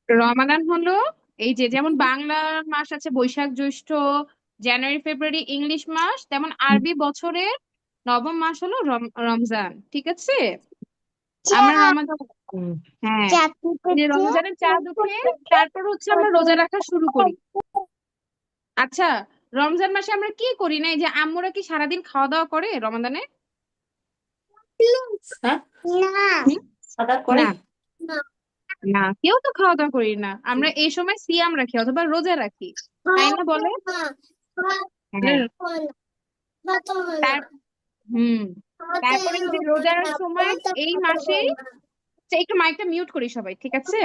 রমাদান হলো এই যে যেমন বাংলা মাস আছে বৈশাখ জ্যৈষ্ঠ জানুয়ারি ফেব্রুয়ারি ইংলিশ মাস, তেমন আরবি বছরের নবম মাস হলো রমজান। ঠিক আছে। আমরা রমাদান, হ্যাঁ, এই যে রমজানের চাঁদ উঠে তারপর হচ্ছে আমরা রোজা রাখা শুরু করি। আচ্ছা, রমজান মাসে আমরা কি করি না? এই যে আম্মুরা কি সারাদিন খাওয়া দাওয়া করে রমাদানে? হ্যাঁ, হুম? সাদা করে। না, না, কেউ তো খাওয়া দাওয়া করি না। আমরা এই সময় সিয়াম রাখি অথবা রোজা রাখি, তাই না বলে? হ্যাঁ। তার হুম তারপরে এই যে রোজার সময় এই মাসেই, আচ্ছা, একটু মাইকটা মিউট করি সবাই, ঠিক আছে?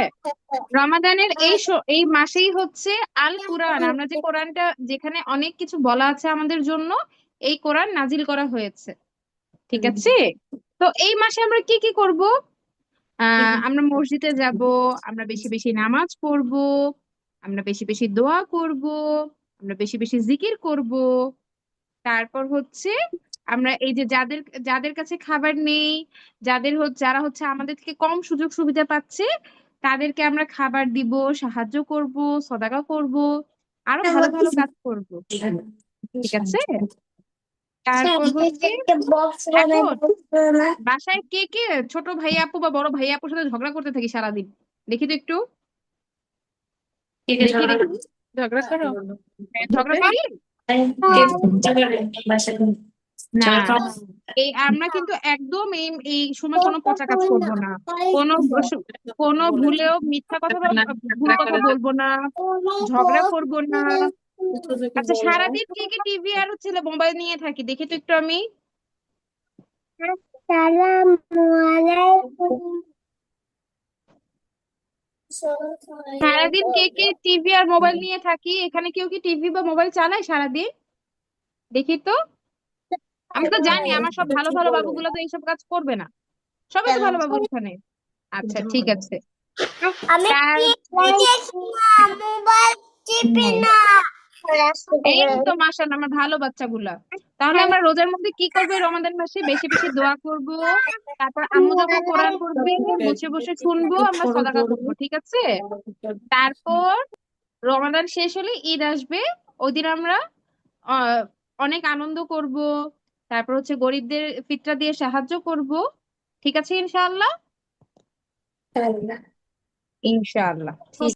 রমাদানের এই মাসেই হচ্ছে আল কুরআন, আমরা যে কোরআনটা, যেখানে অনেক কিছু বলা আছে আমাদের জন্য, এই কোরআন নাজিল করা হয়েছে। ঠিক আছে। তো এই মাসে আমরা কি কি করব? আমরা মসজিদে যাব, আমরা বেশি বেশি নামাজ পড়ব, আমরা বেশি বেশি দোয়া করব, আমরা বেশি বেশি জিকির করব। তারপর হচ্ছে আমরা এই যে যাদের যাদের কাছে খাবার নেই, যারা হচ্ছে আমাদের থেকে কম সুযোগ সুবিধা পাচ্ছে, তাদেরকে আমরা খাবার দিব, সাহায্য করব, সদাকা করব, আরো ভালো ভালো কাজ করব। ঠিক আছে। তারপর হচ্ছে এখন বাসায় কে কে ছোট ভাই আপু বা বড় ভাই আপুর সাথে ঝগড়া করতে থাকি সারাদিন? দেখি তো একটু, কে কে দেখি ঝগড়া দেখি। করে? ঝগড়া করো? হ্যাঁ, ঝগড়া করি। কে ঝগড়া করে? বাসায় না, ঝগড়া খাওয়া? এই আমরা কিন্তু একদম এই এই সময় কোনো পচা কাজ করব না। কোনো কোনো ভুলেও মিথ্যা কথা বা ভুল কথা বলবো না, ঝগড়া করব না। আচ্ছা, সারাদিন কে কে টিভি আর হচ্ছে মোবাইল নিয়ে থাকি দেখি তো একটু আমি। আসসালামু আলাইকুম। সারাদিন কে কে টিভি আর মোবাইল নিয়ে থাকি? এখানে কেউ কি টিভি বা মোবাইল চালায় সারাদিন? দেখি তো। আমি তো জানি আমার সব ভালো ভালো বাবুগুলো তো এইসব কাজ করবে না। সবাই তো ভালো বাবু এখানে। আচ্ছা, ঠিক আছে। আমি তার টিভি দেখি না, মোবাইল টিপি হ্যাঁ, না। এই তো মাশাআল্লাহ আমার ভালো বাচ্চাগুলা। তাহলে আমরা রোজার মধ্যে কি করবো? এই রমাদান মাসে বেশি বেশি দোয়া করব, তারপর আম্মু যখন কোরআন পড়বে বসে বসে শুনবো, আমরা সদাকা করব। ঠিক আছে। তারপর রমাদান শেষ হলে ঈদ আসবে, ওই দিন আমরা আহ অনেক আনন্দ করব, তারপর হচ্ছে গরিবদের ফিতরা দিয়ে সাহায্য করব। ঠিক আছে, ইনশাআল্লাহ। ইনশাআল্লাহ, ঠিক